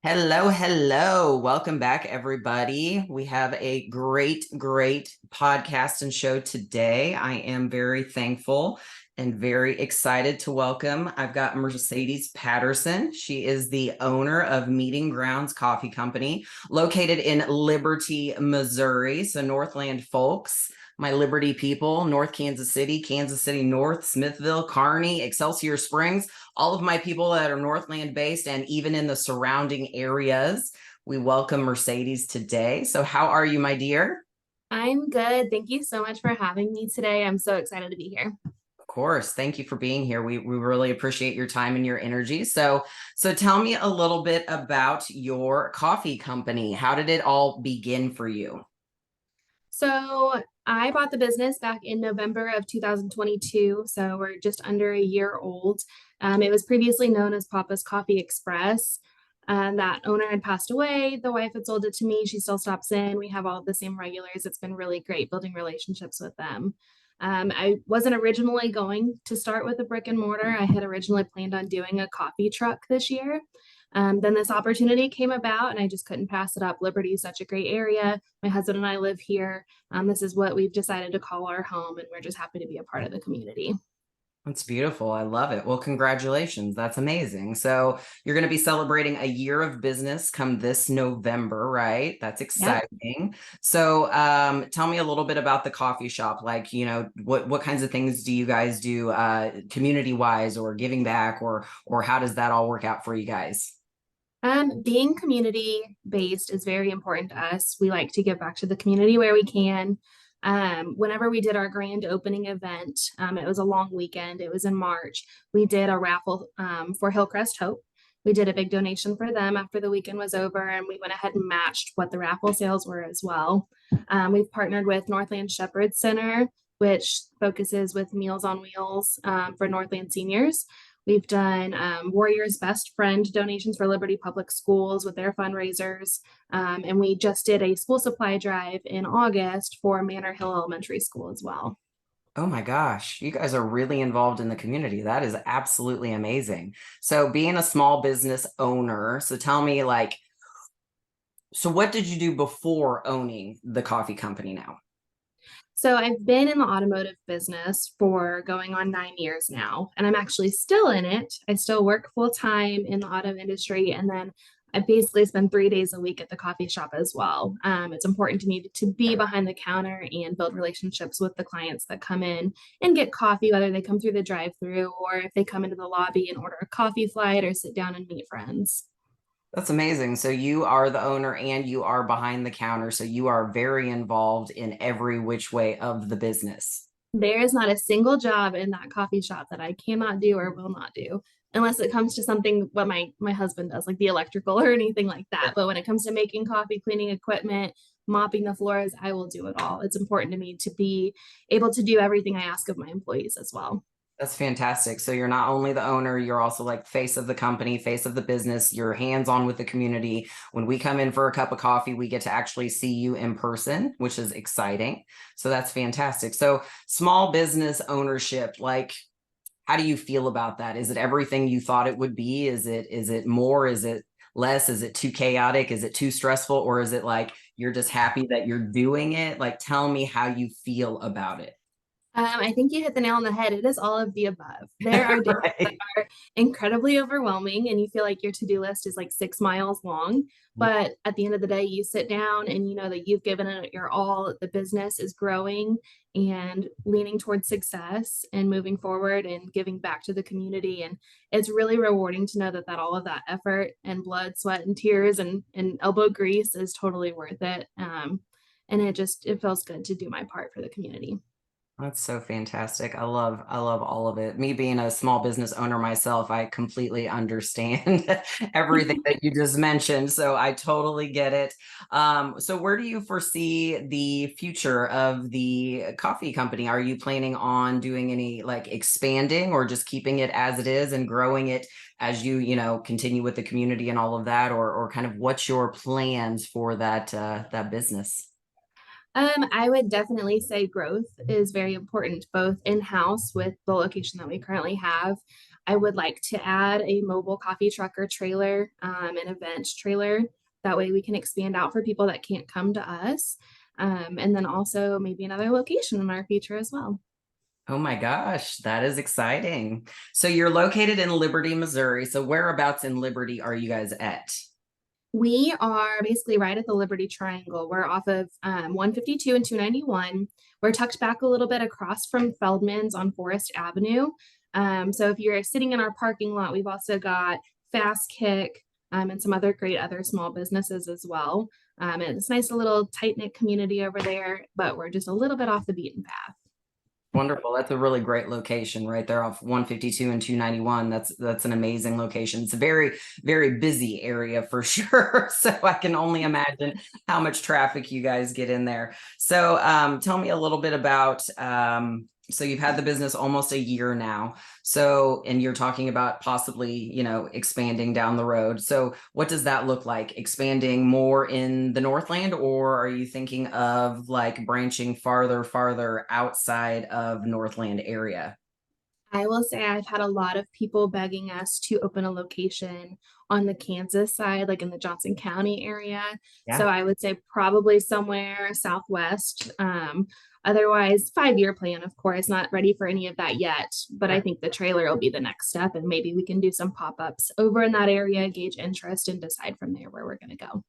Hello, hello. Welcome back, everybody. We have a great podcast and show today. I am very thankful and very excited to welcome. I've got Mercedes Patterson. She is the owner of Meeting Grounds Coffee Company, located in Liberty, Missouri. So, Northland folks, my Liberty people, North Kansas City, Kansas City North, Smithville, Kearney, Excelsior Springs, all of my people that are Northland based and even in the surrounding areas. We welcome Mercedes today. So, how are you, my dear? I'm good. Thank you so much for having me today. I'm so excited to be here. Of course. Thank you for being here. We really appreciate your time and your energy. So tell me a little bit about your coffee company. How did it all begin for you? So, I bought the business back in November of 2022. So, we're just under a year old. It was previously known as Papa's Coffee Express. That owner had passed away. The wife had sold it to me. She still stops in. We have all of the same regulars. It's been really great building relationships with them. I wasn't originally going to start with a brick and mortar. I had originally planned on doing a coffee truck this year. Then this opportunity came about, and I just couldn't pass it up. Liberty is such a great area. My husband and I live here. This is what we've decided to call our home, and we're just happy to be a part of the community. That's beautiful. I love it. Well, congratulations. That's amazing. So, you're going to be celebrating a year of business come this November, right? That's Yep. exciting. So, tell me a little bit about the coffee shop. Like, what kinds of things do you guys do community wise or giving back or how does that all work out for you guys? Being community based is very important to us. We like to give back to the community where we can. Whenever we did our grand opening event, it was a long weekend. It was in March. We did a raffle for Hillcrest Hope. We did a big donation for them after the weekend was over, and we went ahead and matched what the raffle sales were as well. We've partnered with Northland Shepherd Center, which focuses with Meals on Wheels for Northland seniors. We've done Warrior's Best Friend donations for Liberty Public Schools with their fundraisers. And we just did a school supply drive in August for Manor Hill Elementary School as well. Oh my gosh, you guys are really involved in the community. That is absolutely amazing. So, being a small business owner, so tell me, like, so what did you do before owning the coffee company now? So I've been in the automotive business for going on 9 years now, and I'm actually still in it. I still work full time in the auto industry, and then I basically spend 3 days a week at the coffee shop as well. It's important to me to be behind the counter and build relationships with the clients that come in and get coffee, whether they come through the drive-through or if they come into the lobby and order a coffee flight or sit down and meet friends. That's amazing. So, you are the owner and you are behind the counter. So, you are very involved in every which way of the business. There is not a single job in that coffee shop that I cannot do or will not do unless it comes to something what my husband does, like the electrical or anything like that. But when it comes to making coffee, cleaning equipment, mopping the floors, I will do it all. It's important to me to be able to do everything I ask of my employees as well. That's fantastic. So, you're not only the owner, you're also like face of the company, face of the business. You're hands on with the community. When we come in for a cup of coffee, we get to actually see you in person, which is exciting. So, that's fantastic. So, small business ownership, like, how do you feel about that? Is it everything you thought it would be? Is it more? Is it less? Is it too chaotic? Is it too stressful? Or is it like you're just happy that you're doing it? Like, tell me how you feel about it. I think you hit the nail on the head. It is all of the above. There are days that Right. are incredibly overwhelming, and you feel like your to do list is like 6 miles long. But at the end of the day, you sit down and you know that you've given it your all. The business is growing and leaning towards success and moving forward and giving back to the community. And it's really rewarding to know that all of that effort and blood, sweat, and tears and elbow grease is totally worth it. And it feels good to do my part for the community. That's so fantastic. I love all of it. Me being a small business owner myself, I completely understand everything that you just mentioned. So I totally get it. So where do you foresee the future of the coffee company? Are you planning on doing any like expanding or just keeping it as it is and growing it as you continue with the community and all of that, or kind of what's your plans for that business? I would definitely say growth is very important, both in house with the location that we currently have. I would like to add a mobile coffee truck or trailer, an event trailer. That way we can expand out for people that can't come to us. And then also maybe another location in our future as well. Oh my gosh, that is exciting. So you're located in Liberty, Missouri. So whereabouts in Liberty are you guys at? We are basically right at the Liberty Triangle. We're off of 152 and 291. We're tucked back a little bit across from Feldman's on Forest Avenue. So if you're sitting in our parking lot, we've also got Fast Kick and some other great other small businesses as well. And it's a nice little tight knit community over there, but we're just a little bit off the beaten path. Wonderful. That's a really great location right there off 152 and 291. That's an amazing location. It's a very, very busy area for sure. So I can only imagine how much traffic you guys get in there. So tell me a little bit about so you've had the business almost a year now. So, and you're talking about possibly, expanding down the road. So what does that look like? Expanding more in the Northland, or are you thinking of like branching farther outside of Northland area? I will say I've had a lot of people begging us to open a location on the Kansas side, like in the Johnson County area. So Yeah. I would say probably somewhere southwest. Otherwise, 5-year plan, of course, not ready for any of that yet. But I think the trailer will be the next step, and maybe we can do some pop-ups over in that area, gauge interest, and decide from there where we're going to go.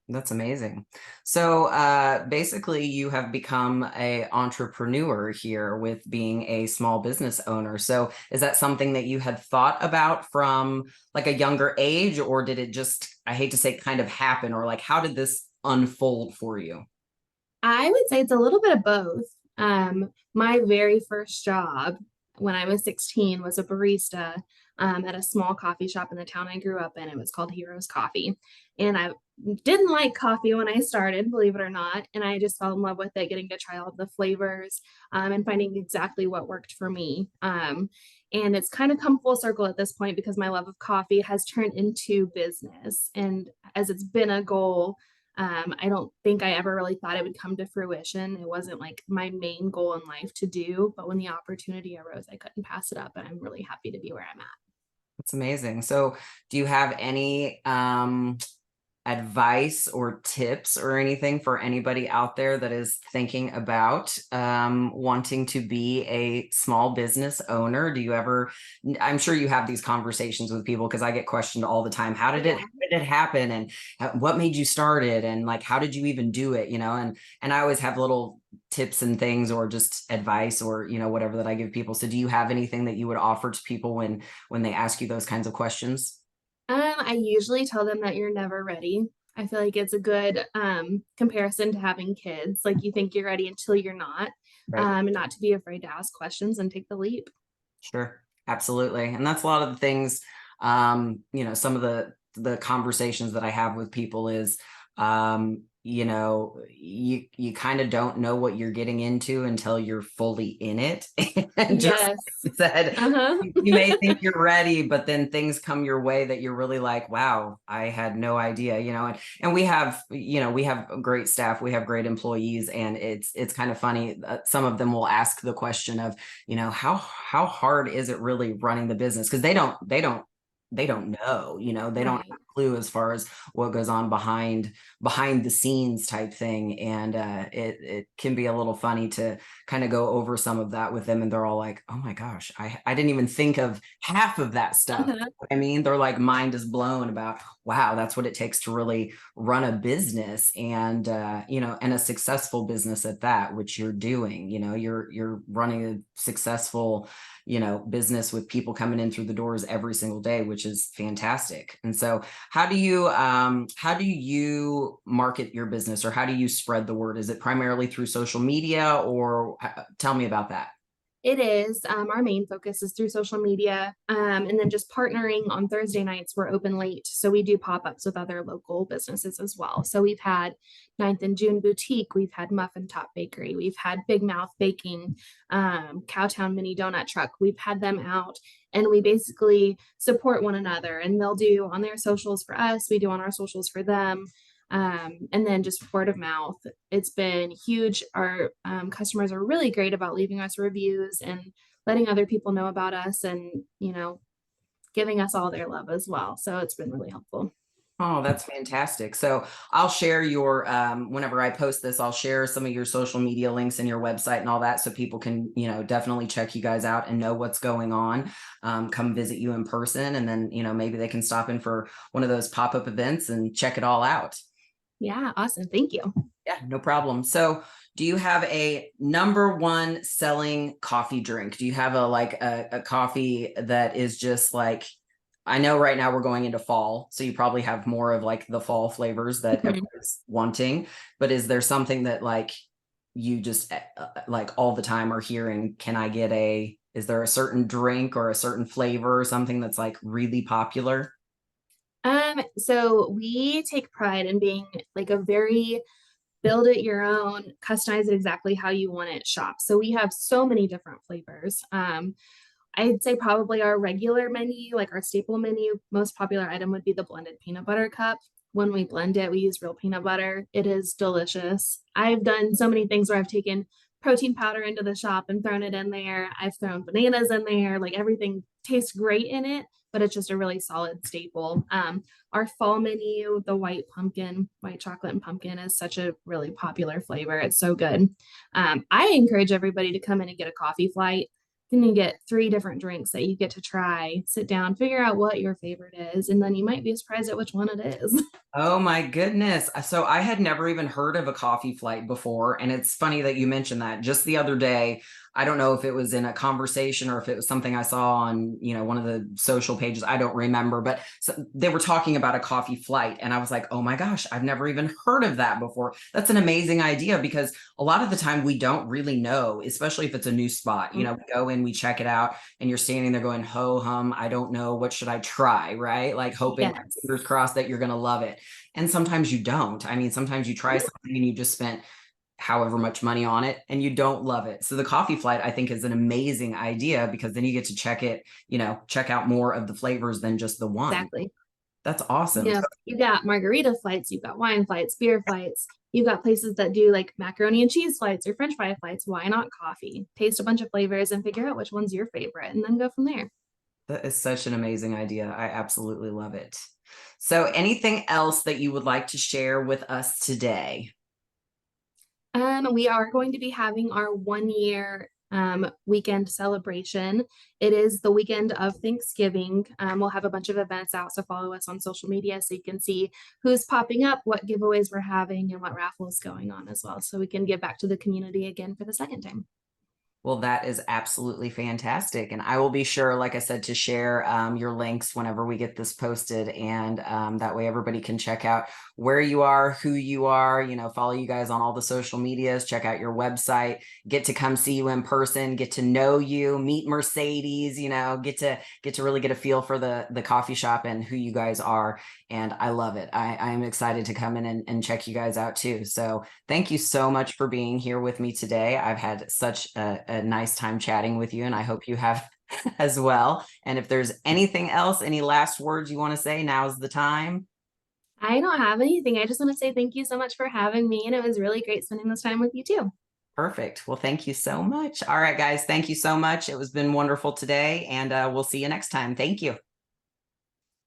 That's amazing. So basically you have become a entrepreneur here with being a small business owner. So is that something that you had thought about from like a younger age, or did it just, I hate to say, kind of happen, or like how did this unfold for you? I would say it's a little bit of both. My very first job when I was 16 was a barista at a small coffee shop in the town I grew up in. It was called Heroes Coffee. And I didn't like coffee when I started, believe it or not. And I just fell in love with it, getting to try all the flavors and finding exactly what worked for me. And it's kind of come full circle at this point because my love of coffee has turned into business. And as it's been a goal, I don't think I ever really thought it would come to fruition. It wasn't like my main goal in life to do, but when the opportunity arose, I couldn't pass it up. And I'm really happy to be where I'm at. That's amazing. So do you have any advice or tips or anything for anybody out there that is thinking about wanting to be a small business owner? Do you ever, I'm sure you have these conversations with people because I get questioned all the time. How did it happen? And what made you start it? And like, how did you even do it? And I always have little tips and things or just advice or, whatever that I give people. So do you have anything that you would offer to people when they ask you those kinds of questions? I usually tell them that you're never ready. I feel like it's a good comparison to having kids. Like you think you're ready until you're not, Right. and not to be afraid to ask questions and take the leap. Sure, absolutely. And that's a lot of the things, some of the conversations that I have with people is you kind of don't know what you're getting into until you're fully in it. And just Yes. like I said, Uh-huh. you may think you're ready, but then things come your way that you're really like, wow, I had no idea, and we have great staff, we have great employees, and it's kind of funny. Some of them will ask the question of, how hard is it really running the business? Because they don't know, they don't have Right. a clue as far as what goes on behind the scenes type thing. And it can be a little funny to kind of go over some of that with them, and they're all like, oh my gosh, I didn't even think of half of that stuff. Uh-huh. I mean, they're like, mind is blown about, wow, that's what it takes to really run a business, and and a successful business at that, which you're doing. You're running a successful business with people coming in through the doors every single day, which is fantastic. And so how do you market your business, or how do you spread the word? Is it primarily through social media, or tell me about that? It is. Our main focus is through social media. And then just partnering on Thursday nights, we're open late. So we do pop ups with other local businesses as well. So we've had Ninth and June Boutique, we've had Muffin Top Bakery, we've had Big Mouth Baking, Cowtown Mini Donut Truck. We've had them out, and we basically support one another. And they'll do on their socials for us, we do on our socials for them. And then just word of mouth. It's been huge. Our customers are really great about leaving us reviews and letting other people know about us. And, giving us all their love as well. So it's been really helpful. Oh, that's fantastic. So I'll share your, whenever I post this, I'll share some of your social media links and your website and all that so people can, definitely check you guys out and know what's going on. Come visit you in person, and then, maybe they can stop in for one of those pop-up events and check it all out. Yeah, awesome. Thank you. Yeah, no problem. So do you have a number one selling coffee drink? Do you have a coffee that is just like, I know right now we're going into fall, so you probably have more of like the fall flavors that Mhm. everyone's wanting, but is there something that like you just like all the time are hearing, is there a certain drink or a certain flavor or something that's like really popular? So we take pride in being like a very build it your own, customize it exactly how you want it shop. So we have so many different flavors. I'd say probably our regular menu, like our staple menu, most popular item would be the blended peanut butter cup. When we blend it, we use real peanut butter. It is delicious. I've done so many things where I've taken protein powder into the shop and thrown it in there. I've thrown bananas in there. Like everything tastes great in it, but it's just a really solid staple. Our fall menu, the white chocolate and pumpkin is such a really popular flavor. It's so good. I encourage everybody to come in and get a coffee flight. Then you get 3 different drinks that you get to try, sit down, figure out what your favorite is, and then you might be surprised at which one it is. Oh my goodness. So I had never even heard of a coffee flight before. And it's funny that you mentioned that. Just the other day, I don't know if it was in a conversation or if it was something I saw on, one of the social pages. I don't remember, but they were talking about a coffee flight. And I was like, oh my gosh, I've never even heard of that before. That's an amazing idea, because a lot of the time we don't really know, especially if it's a new spot. We go in, we check it out, and you're standing there going, ho hum, I don't know. What should I try? Right? Like hoping, Yes, fingers crossed, that you're going to love it. And sometimes you don't. I mean, sometimes you try something and you just spent however much money on it and you don't love it. So the coffee flight, I think, is an amazing idea, because then you get to check out more of the flavors than just the one. exactly. That's awesome. Yeah, you got margarita flights, you've got wine flights, beer flights. You've got places that do like macaroni and cheese flights or French fry flights. Why not coffee? Taste a bunch of flavors and figure out which one's your favorite, and then go from there. That is such an amazing idea. I absolutely love it. So anything else that you would like to share with us today? We are going to be having our 1 year weekend celebration. It is the weekend of Thanksgiving. We'll have a bunch of events out, so follow us on social media so you can see who's popping up, what giveaways we're having, and what raffles going on as well. So we can give back to the community again for the second time. Well, that is absolutely fantastic. And I will be sure, like I said, to share your links whenever we get this posted. And that way everybody can check out where you are, who you are, follow you guys on all the social medias, check out your website, get to come see you in person, get to know you, meet Mercedes, get to really get a feel for the coffee shop and who you guys are. And I love it. I am excited to come in and check you guys out too. So thank you so much for being here with me today. I've had such a nice time chatting with you, and I hope you have as well. And if there's anything else, any last words you want to say, now's the time. I don't have anything. I just want to say thank you so much for having me, and it was really great spending this time with you too. Perfect. Well, thank you so much. All right, guys, thank you so much. It was been wonderful today, and we'll see you next time. Thank you.